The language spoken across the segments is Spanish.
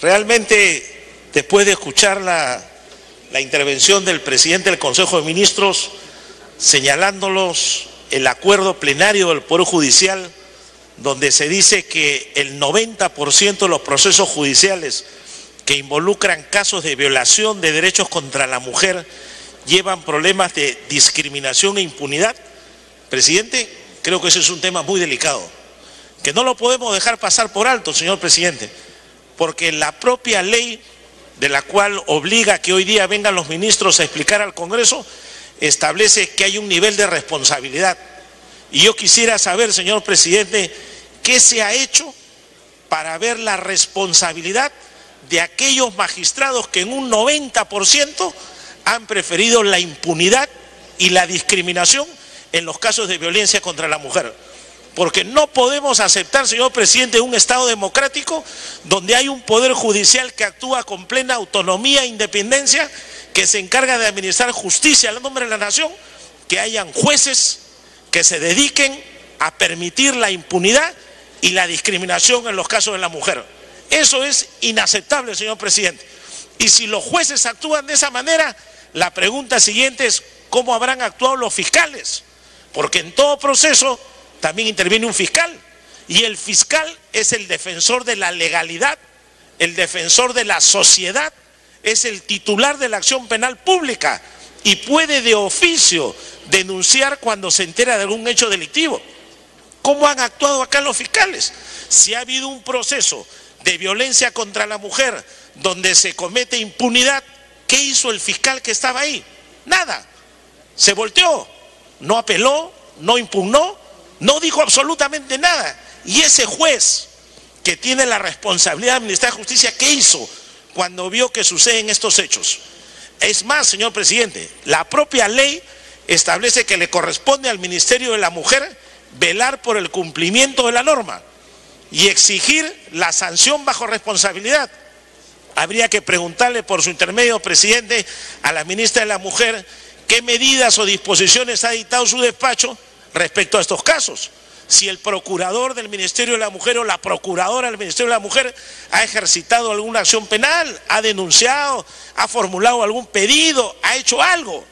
Realmente, después de escuchar la intervención del presidente del Consejo de Ministros, señalándolos el acuerdo plenario del Poder Judicial, donde se dice que el 90% de los procesos judiciales que involucran casos de violación de derechos contra la mujer llevan problemas de discriminación e impunidad. Presidente, creo que ese es un tema muy delicado, que no lo podemos dejar pasar por alto, señor presidente, porque la propia ley de la cual obliga que hoy día vengan los ministros a explicar al Congreso establece que hay un nivel de responsabilidad. Y yo quisiera saber, señor presidente, ¿qué se ha hecho para ver la responsabilidad de aquellos magistrados que en un 90% han preferido la impunidad y la discriminación en los casos de violencia contra la mujer? Porque no podemos aceptar, señor presidente, un Estado democrático donde hay un poder judicial que actúa con plena autonomía e independencia, que se encarga de administrar justicia al nombre de la nación, que hayan jueces que se dediquen a permitir la impunidad y la discriminación en los casos de la mujer. Eso es inaceptable, señor presidente. Y si los jueces actúan de esa manera, la pregunta siguiente es ¿cómo habrán actuado los fiscales? Porque en todo proceso también interviene un fiscal, y el fiscal es el defensor de la legalidad, el defensor de la sociedad, es el titular de la acción penal pública y puede de oficio denunciar cuando se entera de algún hecho delictivo. ¿Cómo han actuado acá los fiscales? Si ha habido un proceso de violencia contra la mujer donde se comete impunidad, ¿qué hizo el fiscal que estaba ahí? Nada. Se volteó, no apeló, no impugnó, no dijo absolutamente nada. Y ese juez que tiene la responsabilidad de administrar justicia, ¿qué hizo cuando vio que suceden estos hechos? Es más, señor presidente, la propia ley establece que le corresponde al Ministerio de la Mujer velar por el cumplimiento de la norma y exigir la sanción bajo responsabilidad. Habría que preguntarle por su intermedio, presidente, a la ministra de la Mujer qué medidas o disposiciones ha dictado su despacho respecto a estos casos. Si el procurador del Ministerio de la Mujer o la procuradora del Ministerio de la Mujer ha ejercitado alguna acción penal, ha denunciado, ha formulado algún pedido, ha hecho algo,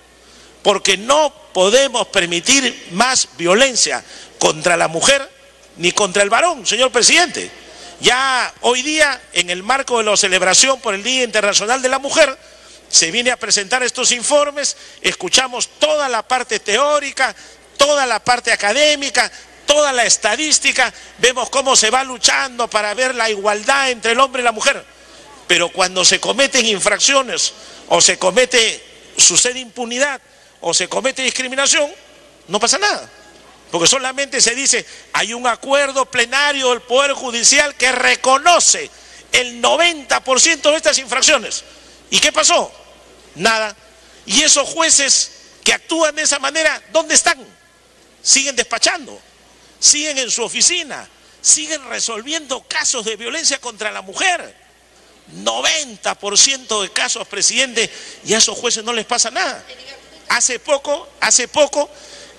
porque no podemos permitir más violencia contra la mujer ni contra el varón, señor presidente. Ya hoy día, en el marco de la celebración por el Día Internacional de la Mujer, se viene a presentar estos informes, escuchamos toda la parte teórica, toda la parte académica, toda la estadística, vemos cómo se va luchando para ver la igualdad entre el hombre y la mujer. Pero cuando se cometen infracciones o sucede impunidad o se comete discriminación, no pasa nada. Porque solamente se dice, hay un acuerdo plenario del Poder Judicial que reconoce el 90% de estas infracciones. ¿Y qué pasó? Nada. Y esos jueces que actúan de esa manera, ¿dónde están? Siguen despachando, siguen en su oficina, siguen resolviendo casos de violencia contra la mujer. 90% de casos, presidente, y a esos jueces no les pasa nada. Hace poco,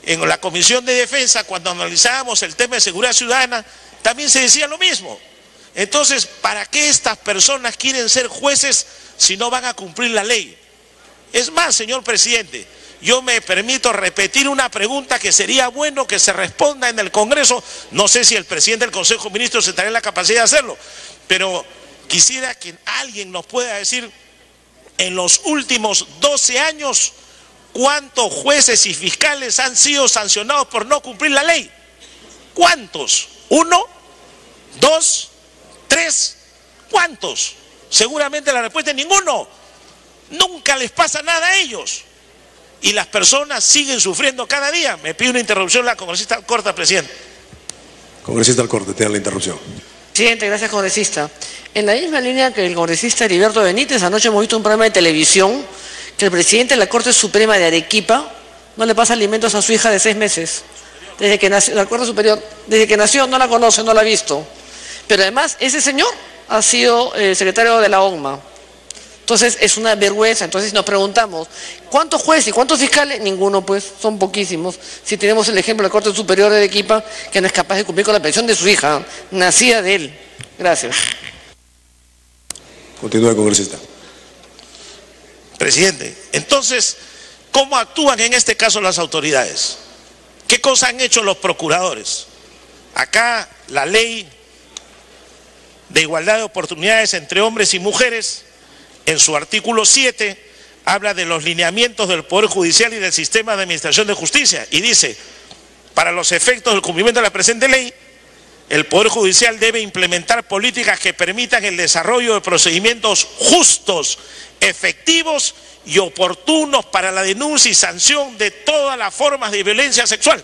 en la Comisión de Defensa, cuando analizábamos el tema de seguridad ciudadana, también se decía lo mismo. Entonces, ¿para qué estas personas quieren ser jueces si no van a cumplir la ley? Es más, señor presidente, yo me permito repetir una pregunta que sería bueno que se responda en el Congreso. No sé si el presidente del Consejo de Ministros tendrá la capacidad de hacerlo, pero quisiera que alguien nos pueda decir, en los últimos 12 años, ¿cuántos jueces y fiscales han sido sancionados por no cumplir la ley? ¿Cuántos? ¿1? ¿2? ¿3? ¿Cuántos? Seguramente la respuesta es ninguno. Nunca les pasa nada a ellos. Y las personas siguen sufriendo cada día. Me pide una interrupción la congresista Alcorta, presidente. Congresista Alcorta, tiene la interrupción. Presidente, gracias, congresista. En la misma línea que el congresista Heriberto Benítez, anoche hemos visto un programa de televisión que el presidente de la Corte Suprema de Arequipa no le pasa alimentos a su hija de 6 meses. Desde que nació, la Corte Superior, desde que nació no la conoce, no la ha visto. Pero además, ese señor ha sido secretario de la ONMA. Entonces, es una vergüenza. Entonces, nos preguntamos, ¿cuántos jueces y cuántos fiscales? Ninguno, pues, son poquísimos. Si tenemos el ejemplo de la Corte Superior de Arequipa, que no es capaz de cumplir con la pensión de su hija, nacida de él. Gracias. Continúe, congresista. Presidente, entonces, ¿cómo actúan en este caso las autoridades? ¿Qué cosa han hecho los procuradores? Acá la ley de igualdad de oportunidades entre hombres y mujeres, en su artículo 7, habla de los lineamientos del Poder Judicial y del sistema de administración de justicia y dice, para los efectos del cumplimiento de la presente ley, el Poder Judicial debe implementar políticas que permitan el desarrollo de procedimientos justos, efectivos y oportunos para la denuncia y sanción de todas las formas de violencia sexual.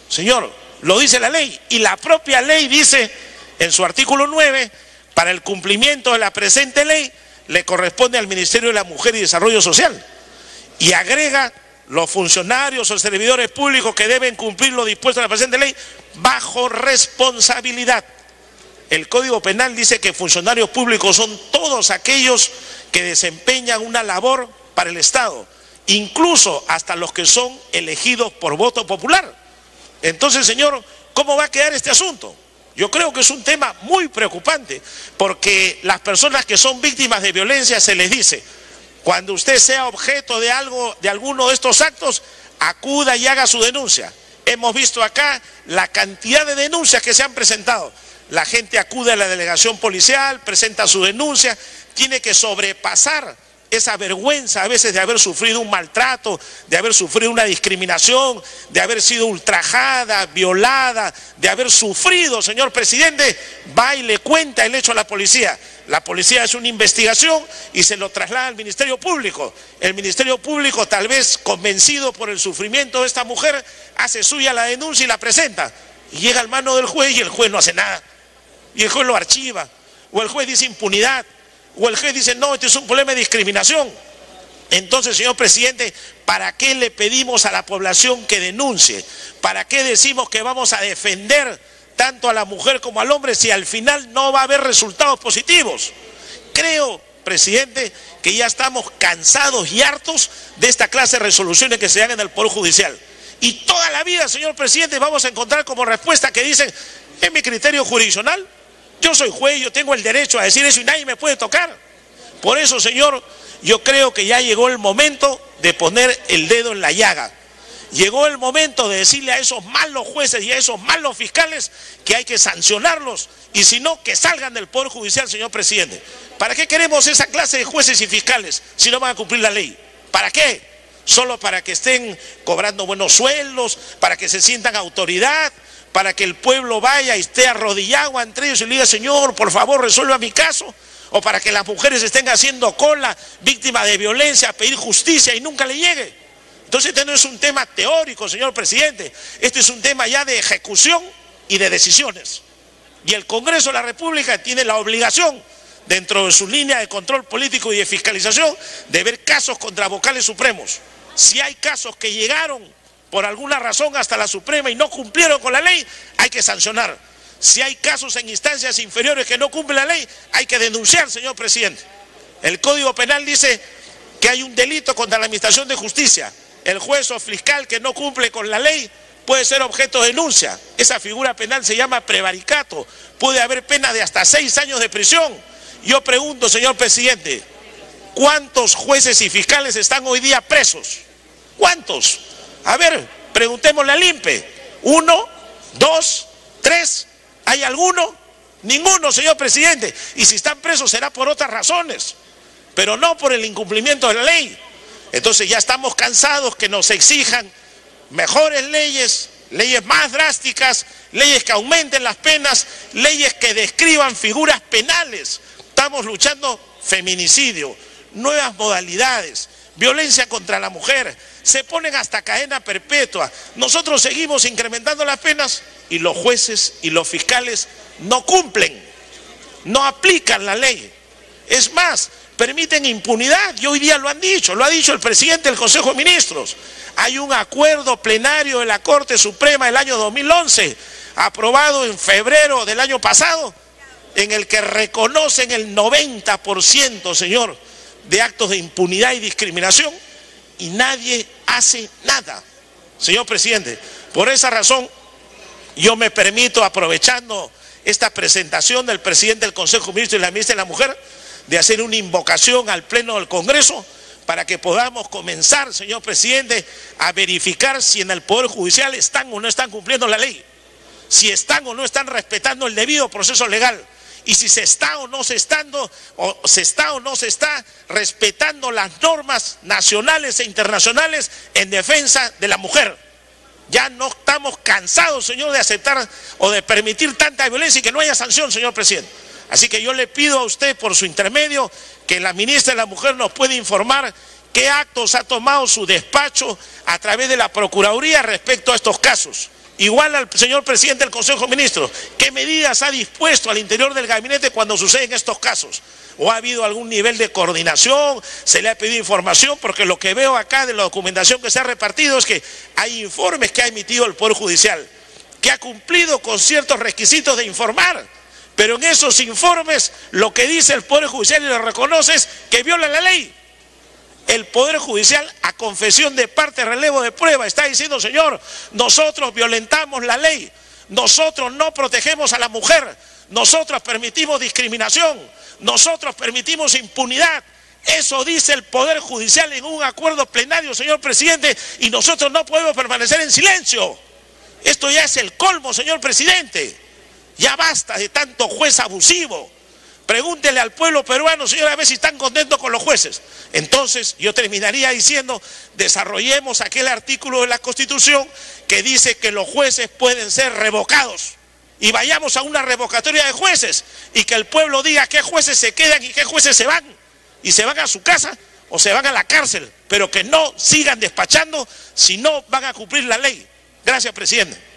Señor, lo dice la ley y la propia ley dice en su artículo 9, para el cumplimiento de la presente ley le corresponde al Ministerio de la Mujer y Desarrollo Social y agrega los funcionarios o servidores públicos que deben cumplir lo dispuesto en la presente ley bajo responsabilidad. El Código Penal dice que funcionarios públicos son todos aquellos que desempeñan una labor para el Estado, incluso hasta los que son elegidos por voto popular. Entonces, señor, ¿cómo va a quedar este asunto? Yo creo que es un tema muy preocupante, porque las personas que son víctimas de violencia se les dice, cuando usted sea objeto de alguno de estos actos, acuda y haga su denuncia. Hemos visto acá la cantidad de denuncias que se han presentado. La gente acude a la delegación policial, presenta su denuncia, tiene que sobrepasar esa vergüenza a veces de haber sufrido un maltrato, de haber sufrido una discriminación, de haber sido ultrajada, violada, de haber sufrido, señor presidente, va y le cuenta el hecho a la policía. La policía hace una investigación y se lo traslada al Ministerio Público. El Ministerio Público, tal vez convencido por el sufrimiento de esta mujer, hace suya la denuncia y la presenta. Y llega al mano del juez y el juez no hace nada. Y el juez lo archiva. O el juez dice impunidad. O el juez dice, no, este es un problema de discriminación. Entonces, señor presidente, ¿para qué le pedimos a la población que denuncie? ¿Para qué decimos que vamos a defender tanto a la mujer como al hombre si al final no va a haber resultados positivos? Creo, presidente, que ya estamos cansados y hartos de esta clase de resoluciones que se dan en el Poder Judicial. Y toda la vida, señor presidente, vamos a encontrar como respuesta que dicen, es mi criterio jurisdiccional, yo soy juez, yo tengo el derecho a decir eso y nadie me puede tocar. Por eso, señor, yo creo que ya llegó el momento de poner el dedo en la llaga. Llegó el momento de decirle a esos malos jueces y a esos malos fiscales que hay que sancionarlos y si no, que salgan del Poder Judicial, señor presidente. ¿Para qué queremos esa clase de jueces y fiscales si no van a cumplir la ley? ¿Para qué? Solo para que estén cobrando buenos sueldos, para que se sientan autoridad, para que el pueblo vaya y esté arrodillado entre ellos y le diga, señor, por favor, resuelva mi caso, o para que las mujeres estén haciendo cola, víctimas de violencia, a pedir justicia y nunca le llegue. Entonces este no es un tema teórico, señor presidente, este es un tema ya de ejecución y de decisiones. Y el Congreso de la República tiene la obligación, dentro de su línea de control político y de fiscalización, de ver casos contra vocales supremos. Si hay casos que llegaron por alguna razón hasta la Suprema y no cumplieron con la ley, hay que sancionar. Si hay casos en instancias inferiores que no cumplen la ley, hay que denunciar, señor presidente. El Código Penal dice que hay un delito contra la administración de justicia. El juez o fiscal que no cumple con la ley puede ser objeto de denuncia. Esa figura penal se llama prevaricato. Puede haber pena de hasta 6 años de prisión. Yo pregunto, señor presidente, ¿cuántos jueces y fiscales están hoy día presos? ¿Cuántos? A ver, preguntémosle al INPE. 1, 2, 3, ¿hay alguno? Ninguno, señor presidente. Y si están presos será por otras razones, pero no por el incumplimiento de la ley. Entonces ya estamos cansados que nos exijan mejores leyes, leyes más drásticas, leyes que aumenten las penas, leyes que describan figuras penales. Estamos luchando feminicidio, nuevas modalidades, violencia contra la mujer, se ponen hasta cadena perpetua. Nosotros seguimos incrementando las penas y los jueces y los fiscales no cumplen, no aplican la ley. Es más, permiten impunidad y hoy día lo han dicho, lo ha dicho el presidente del Consejo de Ministros. Hay un acuerdo plenario de la Corte Suprema del año 2011, aprobado en febrero del año pasado, en el que reconocen el 90%, señor, de actos de impunidad y discriminación y nadie hace nada. Señor presidente, por esa razón yo me permito, aprovechando esta presentación del presidente del Consejo de Ministros y la ministra de la Mujer, de hacer una invocación al Pleno del Congreso para que podamos comenzar, señor presidente, a verificar si en el Poder Judicial están o no están cumpliendo la ley, si están o no están respetando el debido proceso legal, y si se está o no se está respetando las normas nacionales e internacionales en defensa de la mujer. Ya no estamos cansados, señor, de aceptar o de permitir tanta violencia y que no haya sanción, señor presidente. Así que yo le pido a usted, por su intermedio, que la ministra de la Mujer nos pueda informar qué actos ha tomado su despacho a través de la Procuraduría respecto a estos casos. Igual al señor presidente del Consejo de Ministros, ¿qué medidas ha dispuesto al interior del gabinete cuando suceden estos casos? ¿O ha habido algún nivel de coordinación? ¿Se le ha pedido información? Porque lo que veo acá de la documentación que se ha repartido es que hay informes que ha emitido el Poder Judicial, que ha cumplido con ciertos requisitos de informar, pero en esos informes lo que dice el Poder Judicial y lo reconoce es que viola la ley. El Poder Judicial, a confesión de parte, relevo de prueba, está diciendo: señor, nosotros violentamos la ley, nosotros no protegemos a la mujer, nosotros permitimos discriminación, nosotros permitimos impunidad. Eso dice el Poder Judicial en un acuerdo plenario, señor presidente, y nosotros no podemos permanecer en silencio. Esto ya es el colmo, señor presidente. Ya basta de tanto juez abusivo. Pregúntele al pueblo peruano, señor, a ver si están contentos con los jueces. Entonces, yo terminaría diciendo: desarrollemos aquel artículo de la Constitución que dice que los jueces pueden ser revocados. Y vayamos a una revocatoria de jueces y que el pueblo diga qué jueces se quedan y qué jueces se van. Y se van a su casa o se van a la cárcel, pero que no sigan despachando si no van a cumplir la ley. Gracias, presidente.